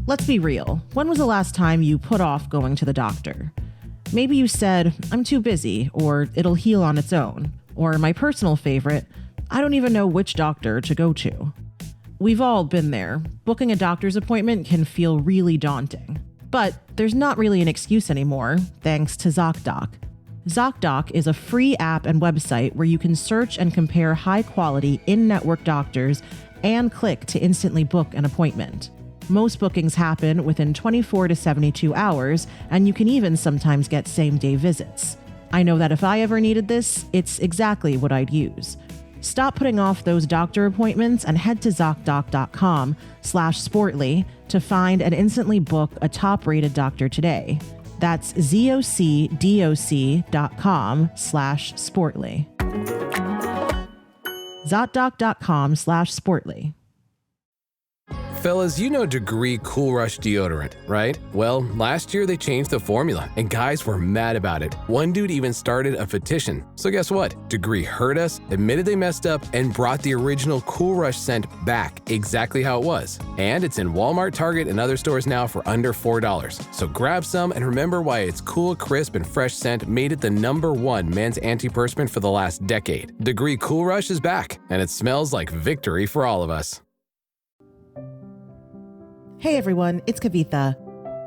Let's be real. When was the last time you put off going to the doctor? Maybe you said, I'm too busy, or it'll heal on its own. Or my personal favorite, I don't even know which doctor to go to. We've all been there. Booking a doctor's appointment can feel really daunting. But there's not really an excuse anymore, thanks to ZocDoc. ZocDoc is a free app and website where you can search and compare high-quality in-network doctors and click to instantly book an appointment. Most bookings happen within 24 to 72 hours, and you can even sometimes get same-day visits. I know that if I ever needed this, it's exactly what I'd use. Stop putting off those doctor appointments and head to ZocDoc.com/Sportly to find and instantly book a top-rated doctor today. That's ZocDoc.com/Sportly. ZocDoc.com/Sportly. Fellas, you know Degree Cool Rush deodorant, right? Well, last year they changed the formula, and guys were mad about it. One dude even started a petition. So guess what? Degree heard us, admitted they messed up, and brought the original Cool Rush scent back exactly how it was. And it's in Walmart, Target, and other stores now for under $4. So grab some and remember why its cool, crisp, and fresh scent made it the #1 men's antiperspirant for the last decade. Degree Cool Rush is back, and it smells like victory for all of us. Hey everyone, it's Kavitha.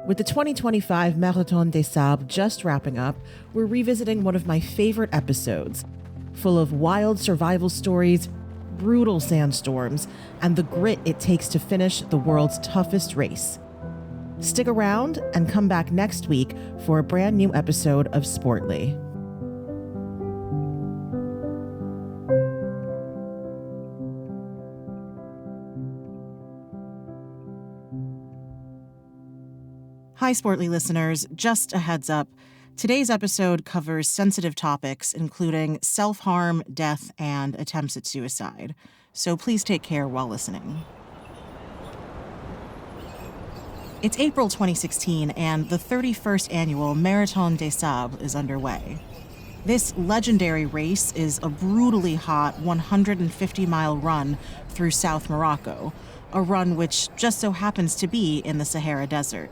With the 2025 Marathon des Sables just wrapping up, we're revisiting one of my favorite episodes, full of wild survival stories, brutal sandstorms, and the grit it takes to finish the world's toughest race. Stick around and come back next week for a brand new episode of Sportly. Hi, Sportly listeners. Just a heads up. Today's episode covers sensitive topics, including self-harm, death, and attempts at suicide. So please take care while listening. It's April 2016, and the 31st annual Marathon des Sables is underway. This legendary race is a brutally hot 150-mile run through South Morocco, a run which just so happens to be in the Sahara Desert.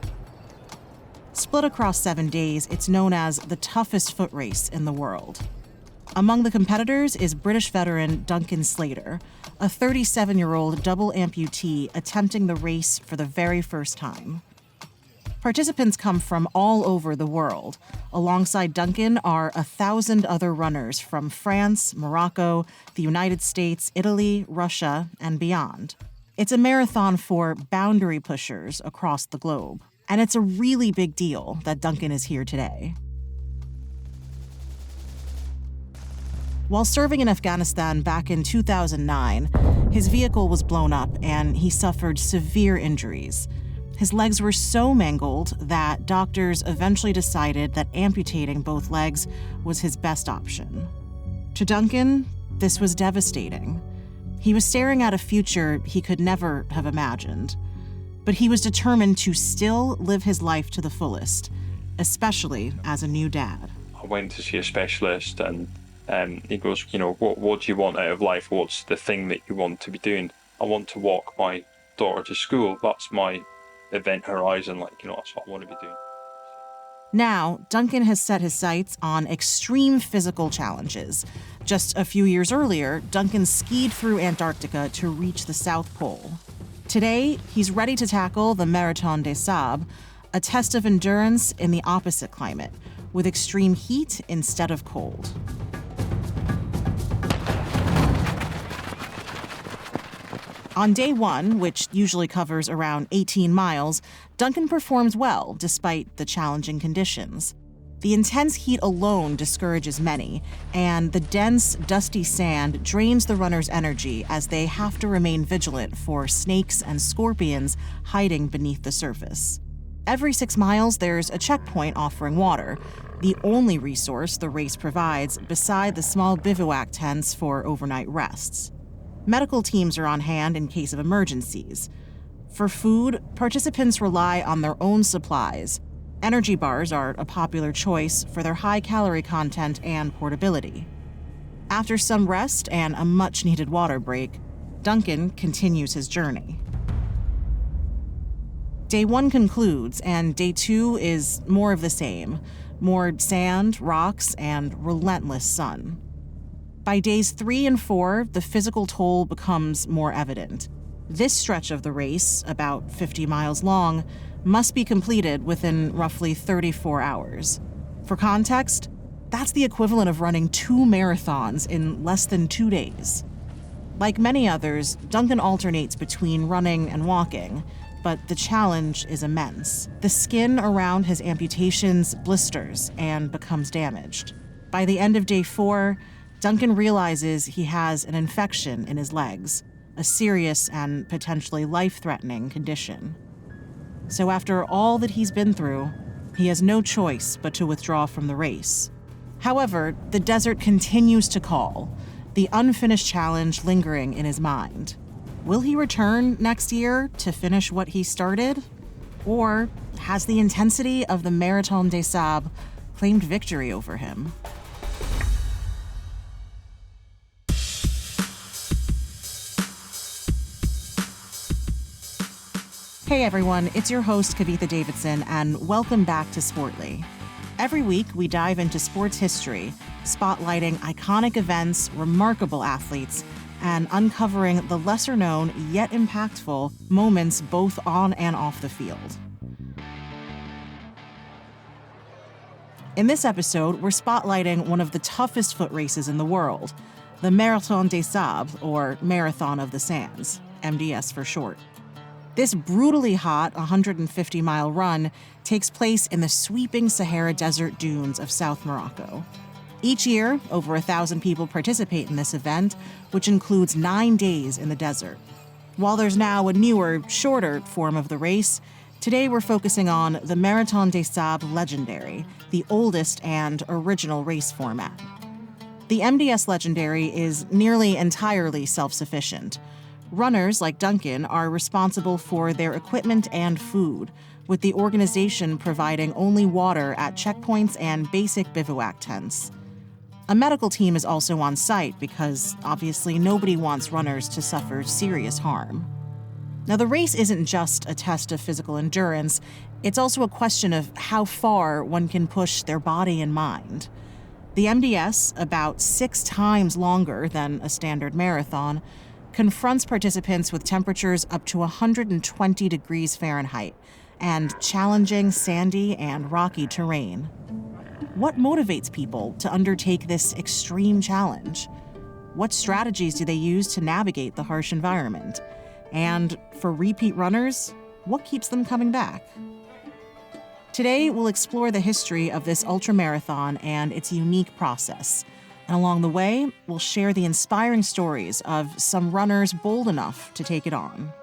Split across 7 days, it's known as the toughest foot race in the world. Among the competitors is British veteran Duncan Slater, a 37-year-old double amputee attempting the race for the very first time. Participants come from all over the world. Alongside Duncan are 1,000 other runners from France, Morocco, the United States, Italy, Russia, and beyond. It's a marathon for boundary pushers across the globe. And it's a really big deal that Duncan is here today. While serving in Afghanistan back in 2009, his vehicle was blown up and he suffered severe injuries. His legs were so mangled that doctors eventually decided that amputating both legs was his best option. To Duncan, this was devastating. He was staring at a future he could never have imagined. But he was determined to still live his life to the fullest, especially as a new dad. I went to see a specialist and he goes, what do you want out of life? What's the thing that you want to be doing? I want to walk my daughter to school. That's my event horizon, that's what I want to be doing. Now, Duncan has set his sights on extreme physical challenges. Just a few years earlier, Duncan skied through Antarctica to reach the South Pole. Today, he's ready to tackle the Marathon des Sables, a test of endurance in the opposite climate, with extreme heat instead of cold. On day one, which usually covers around 18 miles, Duncan performs well despite the challenging conditions. The intense heat alone discourages many, and the dense, dusty sand drains the runner's energy as they have to remain vigilant for snakes and scorpions hiding beneath the surface. Every 6 miles, there's a checkpoint offering water, the only resource the race provides beside the small bivouac tents for overnight rests. Medical teams are on hand in case of emergencies. For food, participants rely on their own supplies. Energy bars are a popular choice for their high-calorie content and portability. After some rest and a much-needed water break, Duncan continues his journey. Day 1 concludes, and day 2 is more of the same. More sand, rocks, and relentless sun. By days 3 and 4, the physical toll becomes more evident. This stretch of the race, about 50 miles long, must be completed within roughly 34 hours. For context, that's the equivalent of running 2 marathons in less than 2 days. Like many others, Duncan alternates between running and walking, but the challenge is immense. The skin around his amputations blisters and becomes damaged. By the end of day 4, Duncan realizes he has an infection in his legs, a serious and potentially life-threatening condition. So after all that he's been through, he has no choice but to withdraw from the race. However, the desert continues to call, the unfinished challenge lingering in his mind. Will he return next year to finish what he started? Or has the intensity of the Marathon des Sables claimed victory over him? Hey everyone, it's your host Kavitha Davidson, and welcome back to Sportly. Every week, we dive into sports history, spotlighting iconic events, remarkable athletes, and uncovering the lesser-known yet impactful moments both on and off the field. In this episode, we're spotlighting one of the toughest foot races in the world, the Marathon des Sables, or Marathon of the Sands, MDS for short. This brutally hot 150-mile run takes place in the sweeping Sahara desert dunes of South Morocco. Each year, over 1,000 people participate in this event, which includes 9 days in the desert. While there's now a newer, shorter form of the race, today we're focusing on the Marathon des Sables Legendary, the oldest and original race format. The MDS Legendary is nearly entirely self-sufficient. Runners like Duncan are responsible for their equipment and food, with the organization providing only water at checkpoints and basic bivouac tents. A medical team is also on site because, obviously, nobody wants runners to suffer serious harm. Now, the race isn't just a test of physical endurance, it's also a question of how far one can push their body and mind. The MDS, about 6 times longer than a standard marathon, confronts participants with temperatures up to 120 degrees Fahrenheit and challenging sandy and rocky terrain. What motivates people to undertake this extreme challenge? What strategies do they use to navigate the harsh environment? And for repeat runners, what keeps them coming back? Today, we'll explore the history of this ultramarathon and its unique process. And along the way, we'll share the inspiring stories of some runners bold enough to take it on.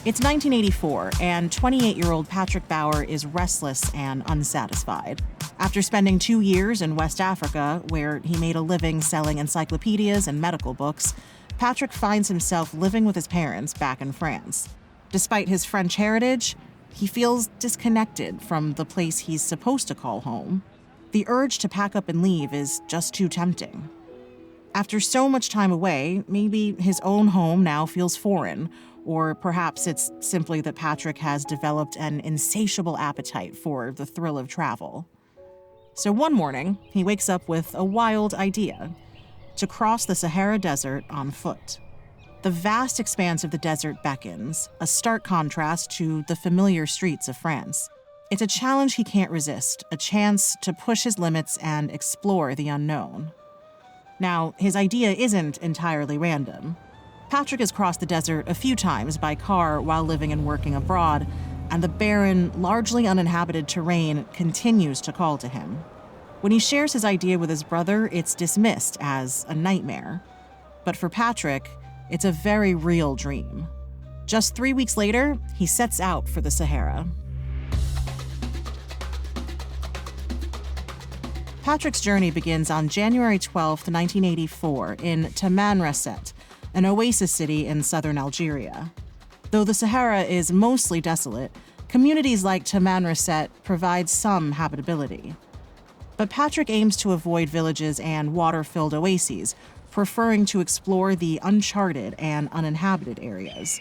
It's 1984, and 28-year-old Patrick Bauer is restless and unsatisfied. After spending 2 years in West Africa, where he made a living selling encyclopedias and medical books, Patrick finds himself living with his parents back in France. Despite his French heritage, he feels disconnected from the place he's supposed to call home. The urge to pack up and leave is just too tempting. After so much time away, maybe his own home now feels foreign, or perhaps it's simply that Patrick has developed an insatiable appetite for the thrill of travel. So one morning, he wakes up with a wild idea: to cross the Sahara Desert on foot. The vast expanse of the desert beckons, a stark contrast to the familiar streets of France. It's a challenge he can't resist, a chance to push his limits and explore the unknown. Now, his idea isn't entirely random. Patrick has crossed the desert a few times by car while living and working abroad, and the barren, largely uninhabited terrain continues to call to him. When he shares his idea with his brother, it's dismissed as a nightmare. But for Patrick, it's a very real dream. Just 3 weeks later, he sets out for the Sahara. Patrick's journey begins on January 12, 1984, in Tamanrasset, an oasis city in southern Algeria. Though the Sahara is mostly desolate, communities like Tamanrasset provide some habitability. But Patrick aims to avoid villages and water-filled oases, preferring to explore the uncharted and uninhabited areas.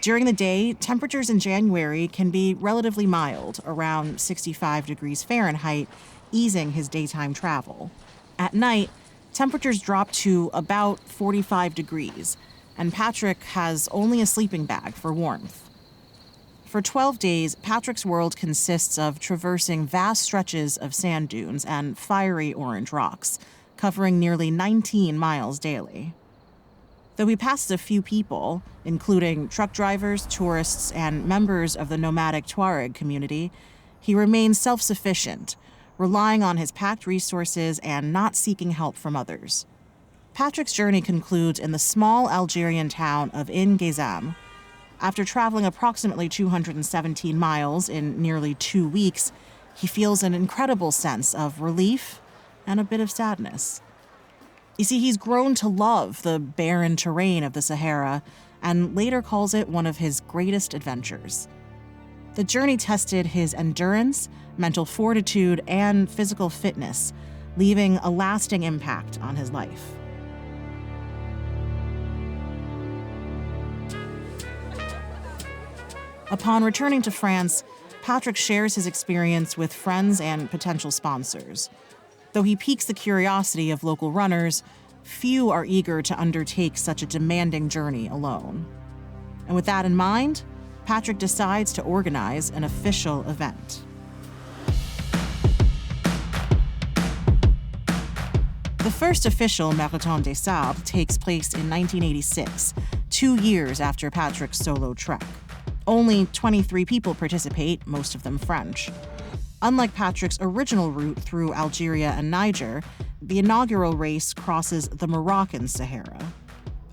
During the day, temperatures in January can be relatively mild, around 65 degrees Fahrenheit, easing his daytime travel. At night, temperatures drop to about 45 degrees, and Patrick has only a sleeping bag for warmth. For 12 days, Patrick's world consists of traversing vast stretches of sand dunes and fiery orange rocks, covering nearly 19 miles daily. Though he passes a few people, including truck drivers, tourists, and members of the nomadic Tuareg community, he remains self-sufficient, relying on his packed resources and not seeking help from others. Patrick's journey concludes in the small Algerian town of In Gezam. After traveling approximately 217 miles in nearly 2 weeks, he feels an incredible sense of relief and a bit of sadness. You see, he's grown to love the barren terrain of the Sahara and later calls it one of his greatest adventures. The journey tested his endurance, mental fortitude, and physical fitness, leaving a lasting impact on his life. Upon returning to France, Patrick shares his experience with friends and potential sponsors. Though he piques the curiosity of local runners, few are eager to undertake such a demanding journey alone. And with that in mind, Patrick decides to organize an official event. The first official Marathon des Sables takes place in 1986, 2 years after Patrick's solo trek. Only 23 people participate, most of them French. Unlike Patrick's original route through Algeria and Niger, the inaugural race crosses the Moroccan Sahara.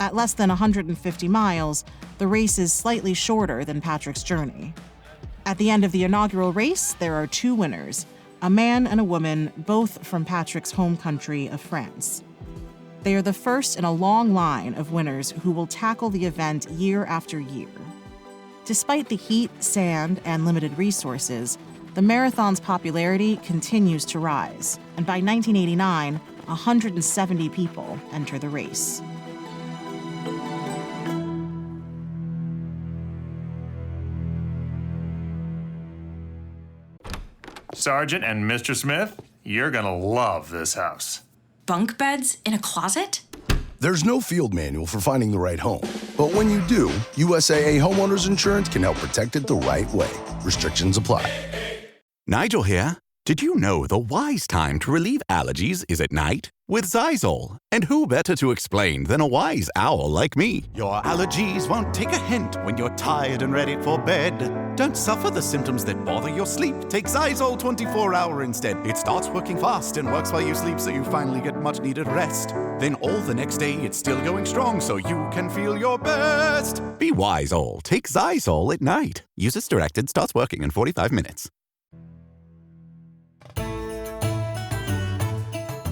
At less than 150 miles, the race is slightly shorter than Patrick's journey. At the end of the inaugural race, there are 2 winners, a man and a woman, both from Patrick's home country of France. They are the first in a long line of winners who will tackle the event year after year. Despite the heat, sand, and limited resources, the marathon's popularity continues to rise, and by 1989, 170 people enter the race. Sergeant and Mr. Smith, you're gonna love this house. Bunk beds in a closet? There's no field manual for finding the right home. But when you do, USAA Homeowners Insurance can help protect it the right way. Restrictions apply. Nigel here. Did you know the wise time to relieve allergies is at night? With Xyzal. And who better to explain than a wise owl like me? Your allergies won't take a hint when you're tired and ready for bed. Don't suffer the symptoms that bother your sleep. Take Xyzal 24-hour instead. It starts working fast and works while you sleep so you finally get much-needed rest. Then all the next day it's still going strong so you can feel your best. Be wise, all. Take Xyzal at night. Use as directed. Starts working in 45 minutes.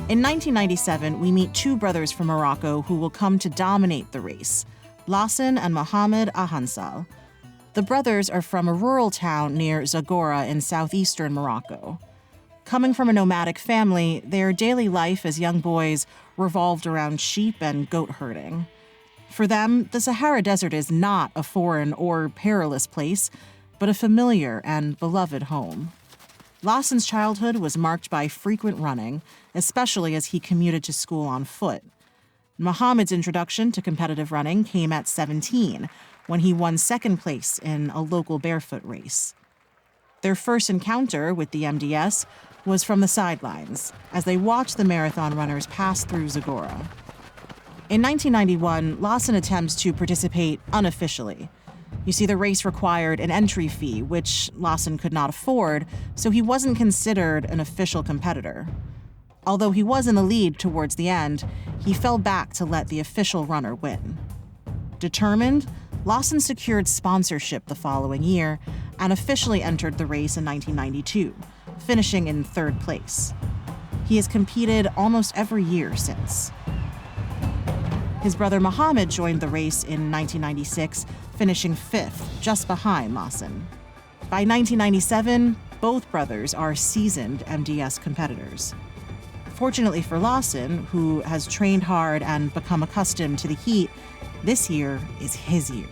In 1997, we meet 2 brothers from Morocco who will come to dominate the race, Lassan and Mohamed Ahansal. The brothers are from a rural town near Zagora in southeastern Morocco. Coming from a nomadic family, their daily life as young boys revolved around sheep and goat herding. For them, the Sahara Desert is not a foreign or perilous place, but a familiar and beloved home. Lassan's childhood was marked by frequent running, especially as he commuted to school on foot. Mohammed's introduction to competitive running came at 17, when he won second place in a local barefoot race. Their first encounter with the MDS was from the sidelines, as they watched the marathon runners pass through Zagora. In 1991, Lassan attempts to participate unofficially. You see, the race required an entry fee, which Lassan could not afford, so he wasn't considered an official competitor. Although he was in the lead towards the end, he fell back to let the official runner win. Determined, Lassan secured sponsorship the following year and officially entered the race in 1992, finishing in 3rd place. He has competed almost every year since. His brother Mohammed joined the race in 1996, finishing 5th, just behind Lassan. By 1997, Both brothers are seasoned MDS competitors. Fortunately for Lawson, who has trained hard and become accustomed to the heat, this year is his year.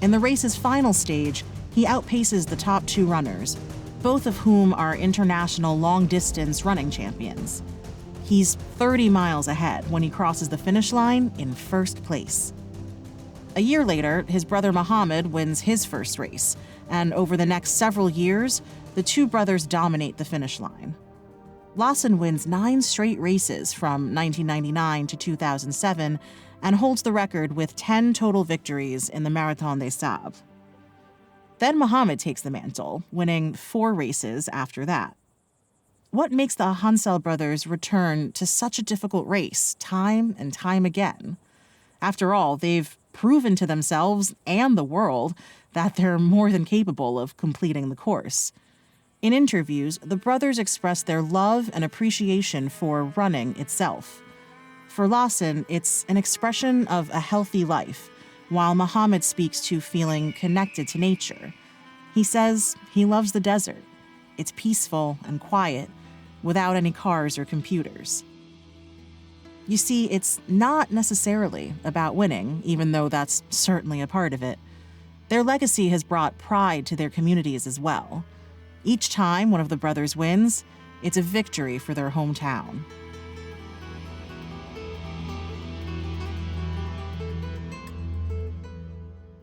In the race's final stage, he outpaces the top two runners, both of whom are international long-distance running champions. He's 30 miles ahead when he crosses the finish line in first place. A year later, his brother Muhammad wins his first race, and over the next several years, the two brothers dominate the finish line. Lawson wins 9 straight races from 1999 to 2007 and holds the record with 10 total victories in the Marathon des Sables. Then Muhammad takes the mantle, winning 4 races after that. What makes the Hansel brothers return to such a difficult race time and time again? After all, they've proven to themselves and the world that they're more than capable of completing the course. In interviews, the brothers express their love and appreciation for running itself. For Lawson, it's an expression of a healthy life, while Muhammad speaks to feeling connected to nature. He says he loves the desert. It's peaceful and quiet, without any cars or computers. You see, it's not necessarily about winning, even though that's certainly a part of it. Their legacy has brought pride to their communities as well. Each time one of the brothers wins, it's a victory for their hometown.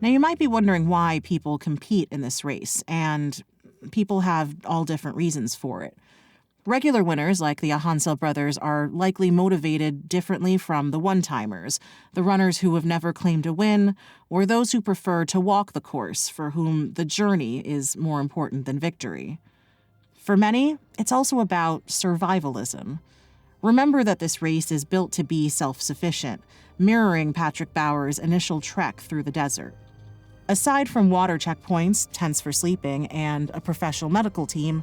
Now, you might be wondering why people compete in this race, and people have all different reasons for it. Regular winners, like the Hansel brothers, are likely motivated differently from the one-timers, the runners who have never claimed a win, or those who prefer to walk the course, for whom the journey is more important than victory. For many, it's also about survivalism. Remember that this race is built to be self-sufficient, mirroring Patrick Bauer's initial trek through the desert. Aside from water checkpoints, tents for sleeping, and a professional medical team,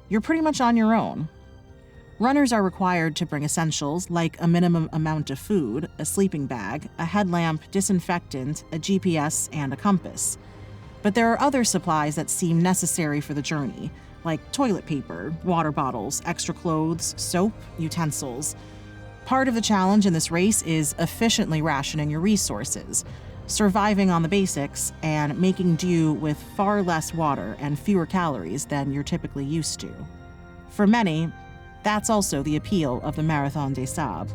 you're pretty much on your own. Runners are required to bring essentials like a minimum amount of food, a sleeping bag, a headlamp, disinfectant, a GPS, and a compass. But there are other supplies that seem necessary for the journey, like toilet paper, water bottles, extra clothes, soap, utensils. Part of the challenge in this race is efficiently rationing your resources, surviving on the basics, and making do with far less water and fewer calories than you're typically used to. For many, that's also the appeal of the Marathon des Sables.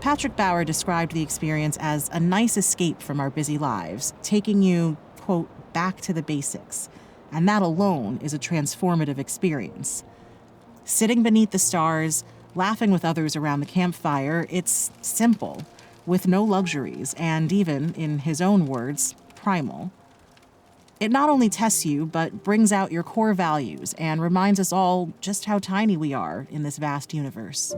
Patrick Bauer described the experience as a nice escape from our busy lives, taking you, quote, back to the basics. And that alone is a transformative experience. Sitting beneath the stars, laughing with others around the campfire, it's simple, with no luxuries, and even, in his own words, primal. It not only tests you, but brings out your core values and reminds us all just how tiny we are in this vast universe.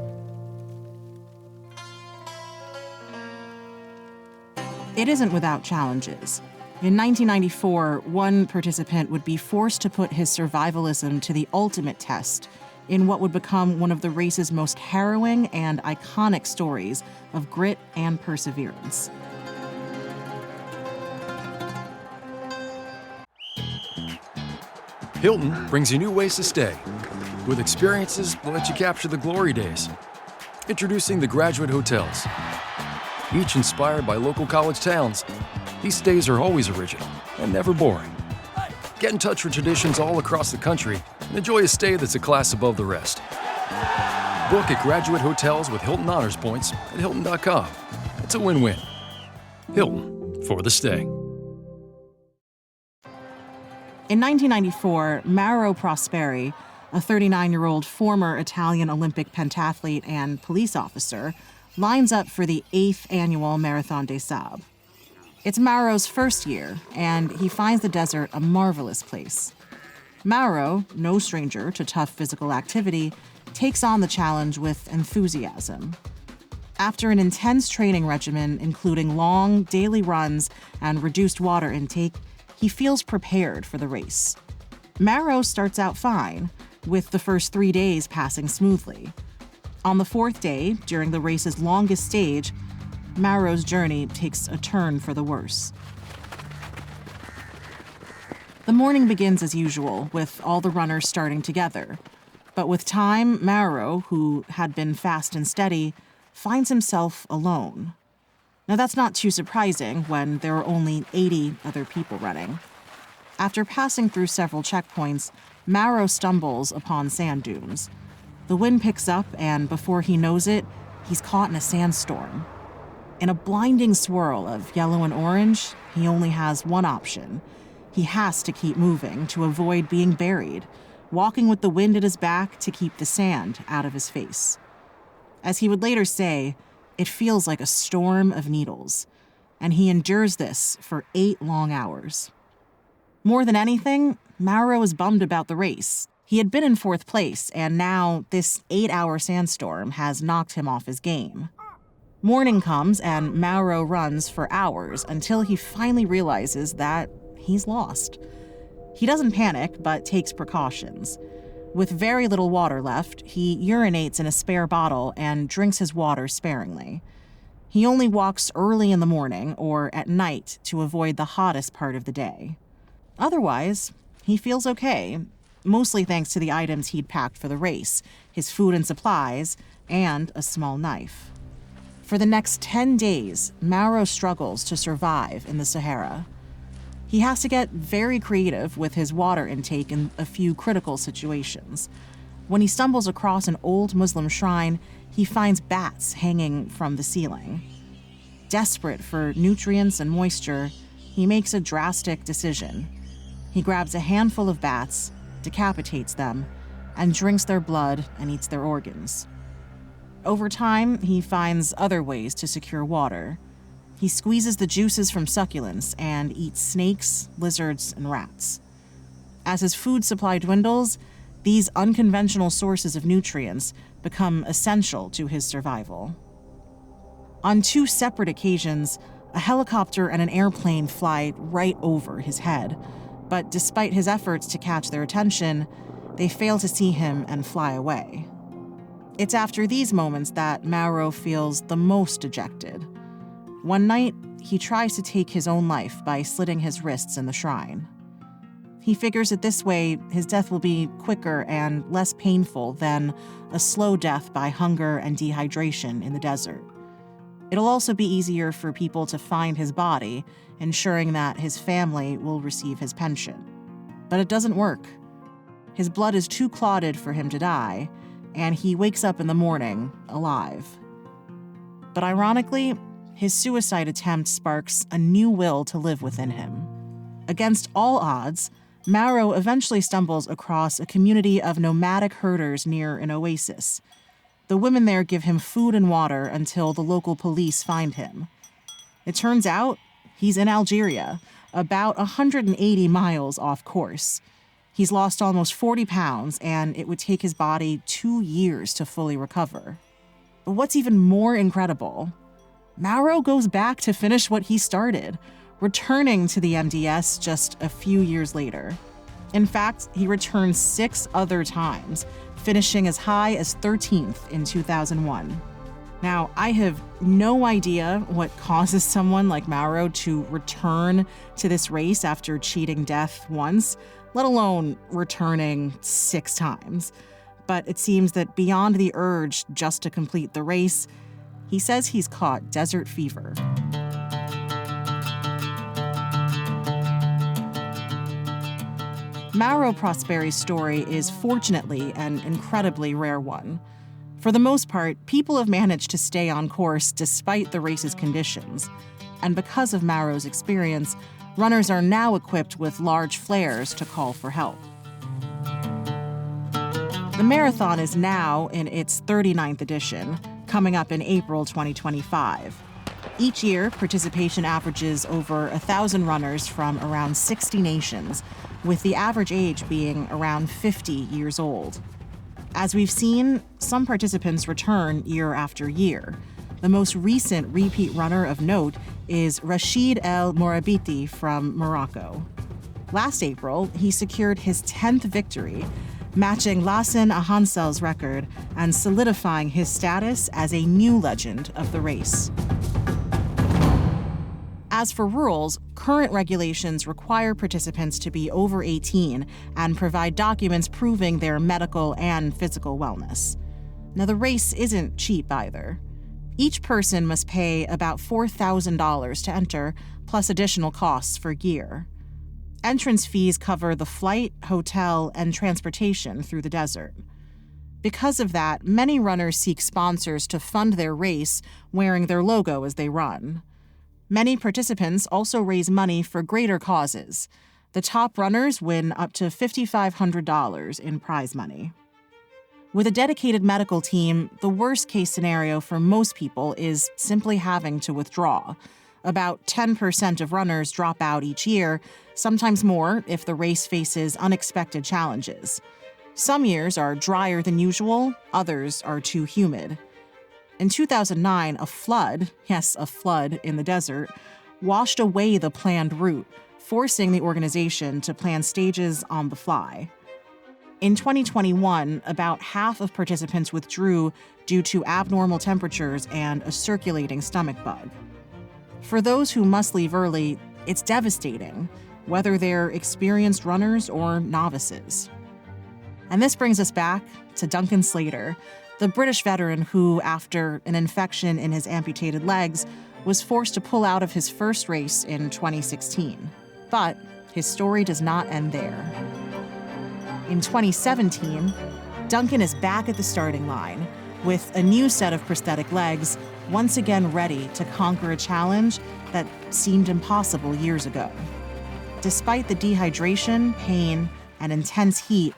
It isn't without challenges. In 1994, one participant would be forced to put his survivalism to the ultimate test in what would become one of the race's most harrowing and iconic stories of grit and perseverance. Hilton brings you new ways to stay, with experiences that let you capture the glory days. Introducing the Graduate Hotels. Each inspired by local college towns, these stays are always original and never boring. Get in touch with traditions all across the country and enjoy a stay that's a class above the rest. Book at Graduate Hotels with Hilton Honors Points at Hilton.com. It's a win-win. Hilton, for the stay. In 1994, Mauro Prosperi, a 39-year-old former Italian Olympic pentathlete and police officer, lines up for the 8th annual Marathon des Sables. It's Mauro's first year, and he finds the desert a marvelous place. Mauro, no stranger to tough physical activity, takes on the challenge with enthusiasm. After an intense training regimen, including long daily runs and reduced water intake, he feels prepared for the race. Mauro starts out fine, with the first 3 days passing smoothly. On the 4th day, during the race's longest stage, Mauro's journey takes a turn for the worse. The morning begins as usual, with all the runners starting together. But with time, Mauro, who had been fast and steady, finds himself alone. Now that's not too surprising when there are only 80 other people running. After passing through several checkpoints, Mauro stumbles upon sand dunes. The wind picks up, and before he knows it, he's caught in a sandstorm. In a blinding swirl of yellow and orange, he only has one option. He has to keep moving to avoid being buried, walking with the wind at his back to keep the sand out of his face. As he would later say, it feels like a storm of needles, and he endures this for 8 long hours. More than anything, Mauro is bummed about the race. He had been in 4th place, and now this 8-hour sandstorm has knocked him off his game. Morning comes, and Mauro runs for hours until he finally realizes that he's lost. He doesn't panic, but takes precautions. With very little water left, he urinates in a spare bottle and drinks his water sparingly. He only walks early in the morning or at night to avoid the hottest part of the day. Otherwise, he feels okay, mostly thanks to the items he'd packed for the race, his food and supplies, and a small knife. For the next 10 days, Mauro struggles to survive in the Sahara. He has to get very creative with his water intake in a few critical situations. When he stumbles across an old Muslim shrine, he finds bats hanging from the ceiling. Desperate for nutrients and moisture, he makes a drastic decision. He grabs a handful of bats, decapitates them, and drinks their blood and eats their organs. Over time, he finds other ways to secure water. He squeezes the juices from succulents and eats snakes, lizards, and rats. As his food supply dwindles, these unconventional sources of nutrients become essential to his survival. On 2 separate occasions, a helicopter and an airplane fly right over his head, but despite his efforts to catch their attention, they fail to see him and fly away. It's after these moments that Mauro feels the most dejected. One night, he tries to take his own life by slitting his wrists in the shrine. He figures that this way, his death will be quicker and less painful than a slow death by hunger and dehydration in the desert. It'll also be easier for people to find his body, ensuring that his family will receive his pension. But it doesn't work. His blood is too clotted for him to die, and he wakes up in the morning alive. But ironically, his suicide attempt sparks a new will to live within him. Against all odds, Mauro eventually stumbles across a community of nomadic herders near an oasis. The women there give him food and water until the local police find him. It turns out he's in Algeria, about 180 miles off course. He's lost almost 40 pounds, and it would take his body 2 years to fully recover. But what's even more incredible, Mauro goes back to finish what he started, returning to the MDS just a few years later. In fact, he returned 6 other times, finishing as high as 13th in 2001. Now, I have no idea what causes someone like Mauro to return to this race after cheating death once, let alone returning 6 times. But it seems that beyond the urge just to complete the race, he says he's caught desert fever. Mauro Prosperi's story is fortunately an incredibly rare one. For the most part, people have managed to stay on course despite the race's conditions. And because of Mauro's experience, runners are now equipped with large flares to call for help. The marathon is now in its 39th edition, coming up in April 2025. Each year, participation averages over 1,000 runners from around 60 nations, with the average age being around 50 years old. As we've seen, some participants return year after year. The most recent repeat runner of note is Rachid El Morabiti from Morocco. Last April, he secured his 10th victory, matching Lassen Ahansel's record and solidifying his status as a new legend of the race. As for rules, current regulations require participants to be over 18 and provide documents proving their medical and physical wellness. Now, the race isn't cheap either. Each person must pay about $4,000 to enter, plus additional costs for gear. Entrance fees cover the flight, hotel, and transportation through the desert. Because of that, many runners seek sponsors to fund their race wearing their logo as they run. Many participants also raise money for greater causes. The top runners win up to $5,500 in prize money. With a dedicated medical team, the worst-case scenario for most people is simply having to withdraw. About 10% of runners drop out each year, sometimes more if the race faces unexpected challenges. Some years are drier than usual, others are too humid. In 2009, a flood, yes, a flood in the desert, washed away the planned route, forcing the organization to plan stages on the fly. In 2021, about half of participants withdrew due to abnormal temperatures and a circulating stomach bug. For those who must leave early, it's devastating, whether they're experienced runners or novices. And this brings us back to Duncan Slater, the British veteran who, after an infection in his amputated legs, was forced to pull out of his first race in 2016. But his story does not end there. In 2017, Duncan is back at the starting line with a new set of prosthetic legs, once again ready to conquer a challenge that seemed impossible years ago. Despite the dehydration, pain, and intense heat,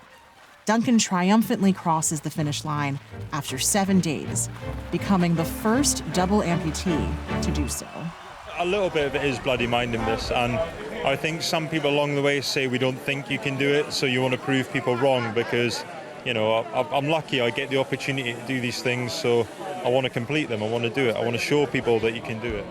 Duncan triumphantly crosses the finish line after 7 days, becoming the first double amputee to do so. A little bit of it is bloody minding this, and I think some people along the way say we don't think you can do it, so you want to prove people wrong because, I'm lucky I get the opportunity to do these things, so I want to complete them, I want to do it, I want to show people that you can do it.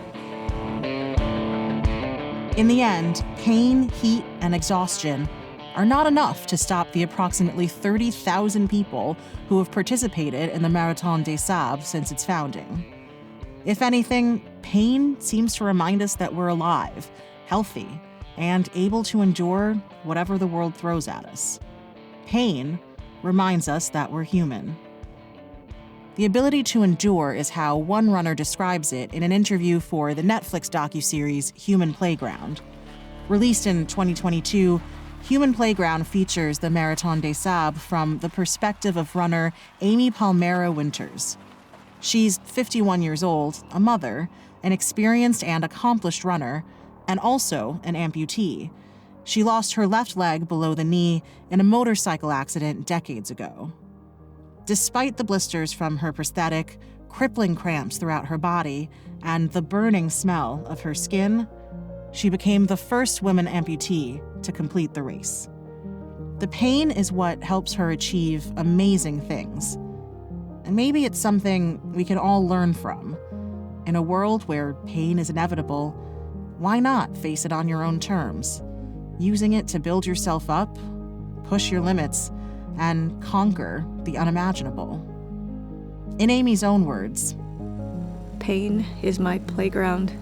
In the end, pain, heat, and exhaustion are not enough to stop the approximately 30,000 people who have participated in the Marathon des Sables since its founding. If anything, pain seems to remind us that we're alive, healthy, and able to endure whatever the world throws at us. Pain reminds us that we're human. The ability to endure is how one runner describes it in an interview for the Netflix docuseries Human Playground. Released in 2022, Human Playground features the Marathon des Sables from the perspective of runner Amy Palmera Winters. She's 51 years old, a mother, an experienced and accomplished runner, and also an amputee. She lost her left leg below the knee in a motorcycle accident decades ago. Despite the blisters from her prosthetic, crippling cramps throughout her body, and the burning smell of her skin, she became the first woman amputee to complete the race. The pain is what helps her achieve amazing things. And maybe it's something we can all learn from. In a world where pain is inevitable, why not face it on your own terms, using it to build yourself up, push your limits, and conquer the unimaginable? In Amy's own words, "Pain is my playground."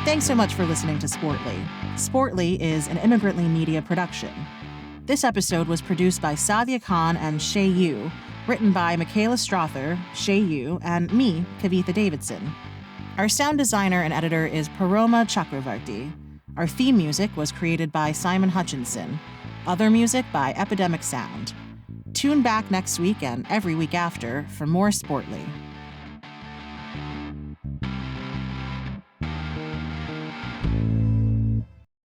Thanks so much for listening to Sportly. Sportly is an Immigrantly Media production. This episode was produced by Sadia Khan and Shay Yu, written by Michaela Strother, Shay Yu, and me, Kavitha Davidson. Our sound designer and editor is Paroma Chakravarti. Our theme music was created by Simon Hutchinson. Other music by Epidemic Sound. Tune back next week and every week after for more Sportly.